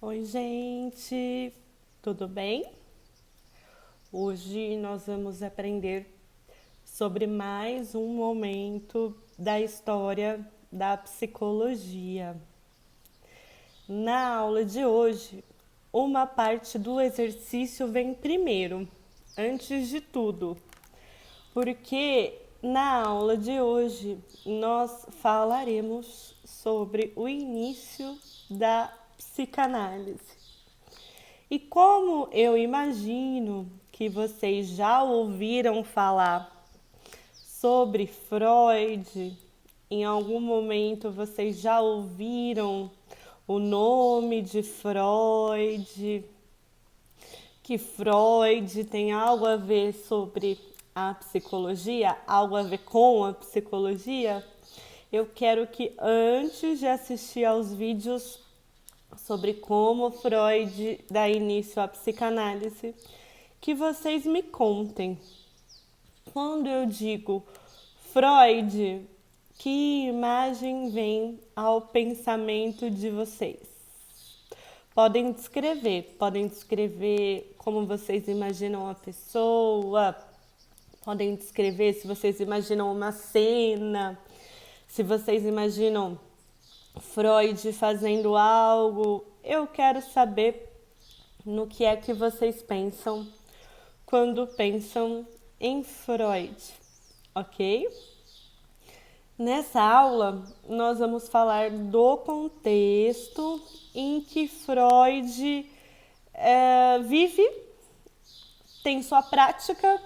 Oi, gente, tudo bem? Hoje nós vamos aprender sobre mais um momento da história da psicologia. Na aula de hoje, uma parte do exercício vem primeiro, antes de tudo, porque na aula de hoje nós falaremos sobre o início da psicanálise. E como eu imagino que vocês já ouviram falar sobre Freud, em algum momento vocês já ouviram o nome de Freud, que Freud tem algo a ver sobre a psicologia, algo a ver com a psicologia, eu quero que antes de assistir aos vídeos sobre como Freud dá início à psicanálise, que vocês me contem. Quando eu digo Freud, que imagem vem ao pensamento de vocês? Podem descrever como vocês imaginam a pessoa, podem descrever se vocês imaginam uma cena, se vocês imaginam Freud fazendo algo. Eu quero saber no que é que vocês pensam quando pensam em Freud, ok? Nessa aula, nós vamos falar do contexto em que Freud vive, tem sua prática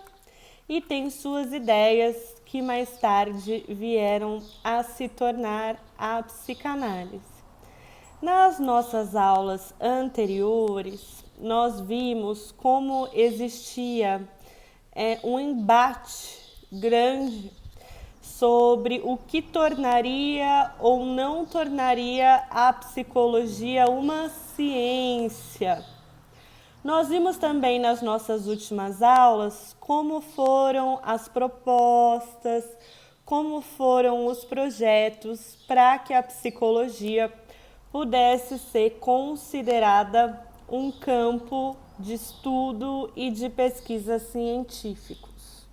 e tem suas ideias que mais tarde vieram a se tornar a psicanálise. Nas nossas aulas anteriores, nós vimos como existia um embate grande sobre o que tornaria ou não tornaria a psicologia uma ciência. Nós vimos também nas nossas últimas aulas como foram as propostas, como foram os projetos para que a psicologia pudesse ser considerada um campo de estudo e de pesquisa científicos.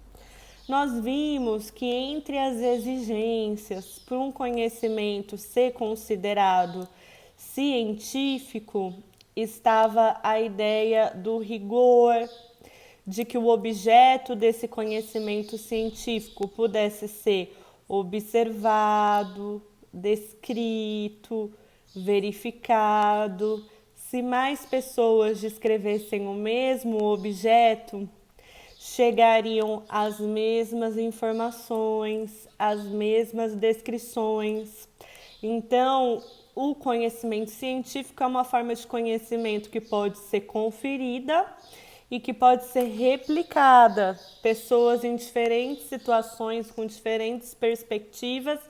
Nós vimos que entre as exigências para um conhecimento ser considerado científico estava a ideia do rigor, de que o objeto desse conhecimento científico pudesse ser observado, descrito, verificado. Se mais pessoas descrevessem o mesmo objeto, chegariam às mesmas informações, às mesmas descrições. Então, o conhecimento científico é uma forma de conhecimento que pode ser conferida e que pode ser replicada. Pessoas em diferentes situações, com diferentes perspectivas,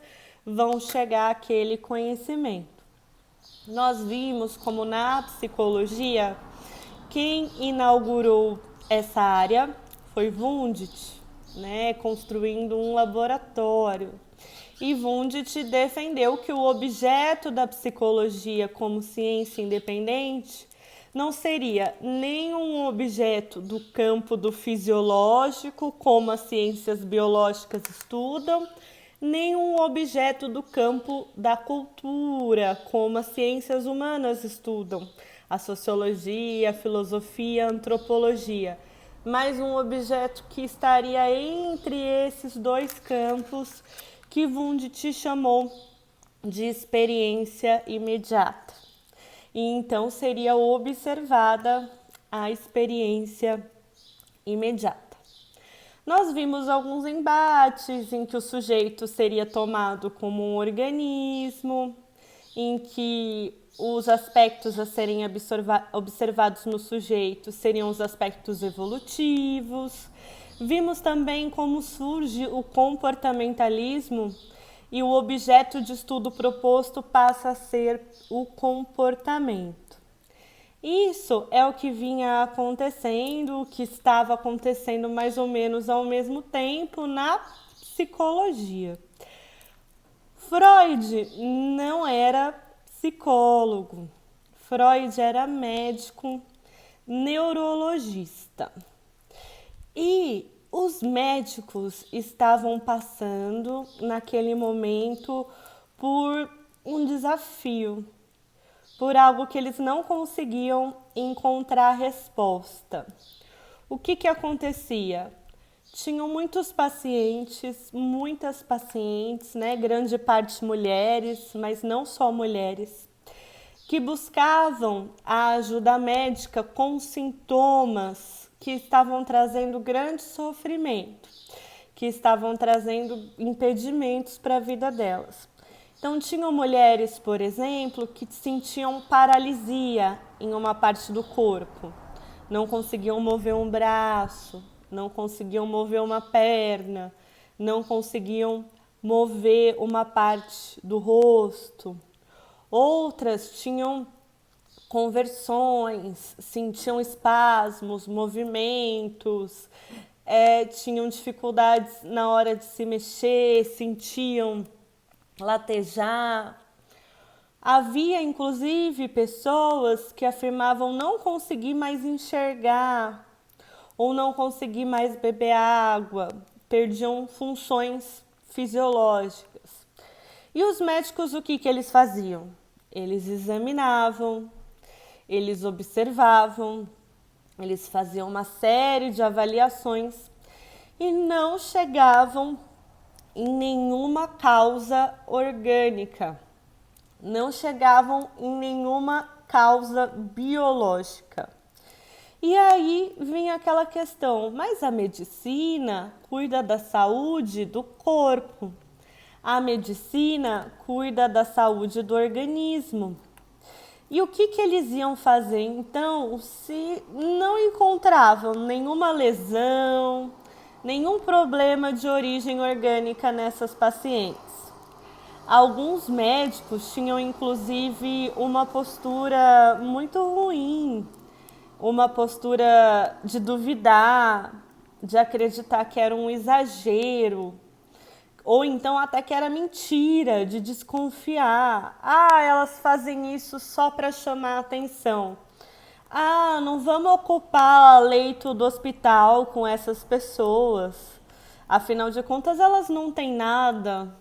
vão chegar àquele conhecimento. Nós vimos como na psicologia, quem inaugurou essa área foi Wundt, construindo um laboratório. E Wundt defendeu que o objeto da psicologia como ciência independente não seria nenhum objeto do campo do fisiológico, como as ciências biológicas estudam, nenhum objeto do campo da cultura, como as ciências humanas estudam, a sociologia, a filosofia, a antropologia, mas um objeto que estaria entre esses dois campos, que Wundt chamou de experiência imediata. E então seria observada a experiência imediata. Nós vimos alguns embates em que o sujeito seria tomado como um organismo, em que os aspectos a serem observados no sujeito seriam os aspectos evolutivos. Vimos também como surge o comportamentalismo e o objeto de estudo proposto passa a ser o comportamento. Isso é o que vinha acontecendo, o que estava acontecendo mais ou menos ao mesmo tempo na psicologia. Freud não era psicólogo. Freud era médico neurologista. E os médicos estavam passando, naquele momento, por um desafio, por algo que eles não conseguiam encontrar resposta. O que acontecia? Tinham muitos pacientes, muitas pacientes, né? Grande parte mulheres, mas não só mulheres, que buscavam a ajuda médica com sintomas que estavam trazendo grande sofrimento, que estavam trazendo impedimentos para a vida delas. Então, tinham mulheres, por exemplo, que sentiam paralisia em uma parte do corpo. Não conseguiam mover um braço, não conseguiam mover uma perna, não conseguiam mover uma parte do rosto. Outras tinham conversões, sentiam espasmos, movimentos, tinham dificuldades na hora de se mexer, sentiam latejar. Havia, inclusive, pessoas que afirmavam não conseguir mais enxergar ou não conseguir mais beber água, perdiam funções fisiológicas. E os médicos, o que eles faziam? Eles examinavam, eles observavam, eles faziam uma série de avaliações e não chegavam em nenhuma causa orgânica, não chegavam em nenhuma causa biológica. E aí vinha aquela questão, mas a medicina cuida da saúde do corpo, a medicina cuida da saúde do organismo. E o que eles iam fazer então se não encontravam nenhuma lesão, nenhum problema de origem orgânica nessas pacientes? Alguns médicos tinham inclusive uma postura muito ruim, uma postura de duvidar, de acreditar que era um exagero, ou então até que era mentira, de desconfiar. Elas fazem isso só para chamar a atenção. Não vamos ocupar leito do hospital com essas pessoas. Afinal de contas, elas não têm nada,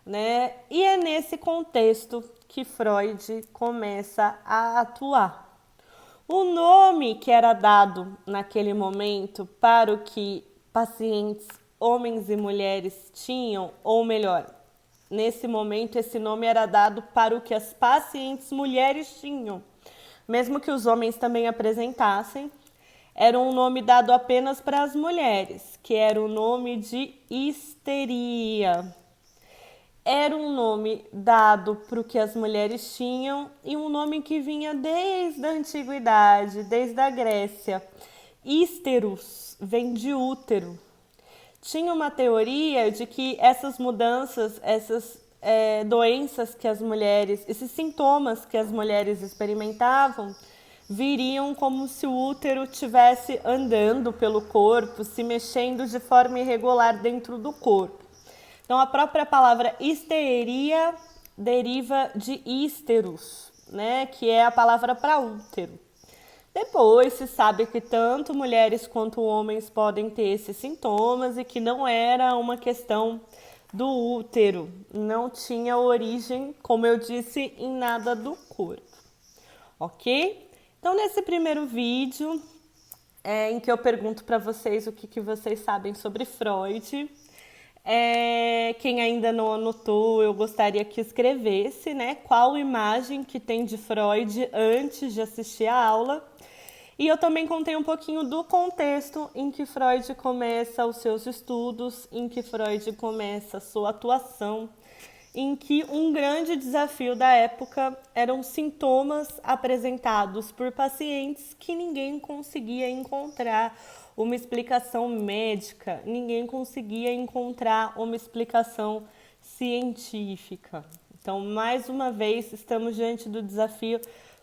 né? E é nesse contexto que Freud começa a atuar. O nome que era dado naquele momento para o que pacientes, homens e mulheres tinham, ou melhor, nesse momento esse nome era dado para o que as pacientes mulheres tinham, mesmo que os homens também apresentassem, era um nome dado apenas para as mulheres, que era o nome de histeria. Era um nome dado para o que as mulheres tinham e um nome que vinha desde a antiguidade, desde a Grécia. Histerus vem de útero. Tinha uma teoria de que essas mudanças, essas doenças que as mulheres, esses sintomas que as mulheres experimentavam, viriam como se o útero estivesse andando pelo corpo, se mexendo de forma irregular dentro do corpo. Então, a própria palavra histeria deriva de histerus, né, que é a palavra para útero. Depois se sabe que tanto mulheres quanto homens podem ter esses sintomas e que não era uma questão do útero, não tinha origem, como eu disse, em nada do corpo, ok? Então, nesse primeiro vídeo, em que eu pergunto para vocês o que vocês sabem sobre Freud, quem ainda não anotou, eu gostaria que escrevesse, né, qual imagem que tem de Freud antes de assistir a aula. E eu também contei um pouquinho do contexto em que Freud começa os seus estudos, em que Freud começa a sua atuação, em que um grande desafio da época eram sintomas apresentados por pacientes que ninguém conseguia encontrar uma explicação médica, ninguém conseguia encontrar uma explicação científica. Então, mais uma vez, estamos diante do desafio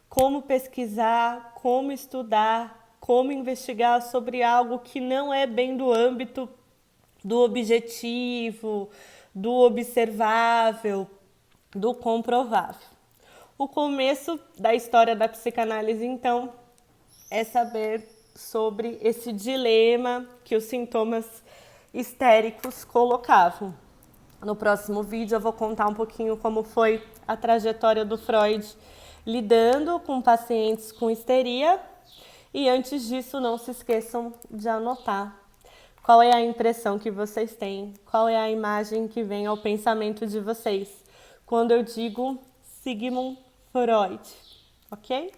como pesquisar, como estudar, como investigar sobre algo que não é bem do âmbito do objetivo, do observável, do comprovável. O começo da história da psicanálise, então, é saber sobre esse dilema que os sintomas histéricos colocavam. No próximo vídeo eu vou contar um pouquinho como foi a trajetória do Freud lidando com pacientes com histeria. E antes disso, não se esqueçam de anotar qual é a impressão que vocês têm, qual é a imagem que vem ao pensamento de vocês quando eu digo Sigmund Freud, ok?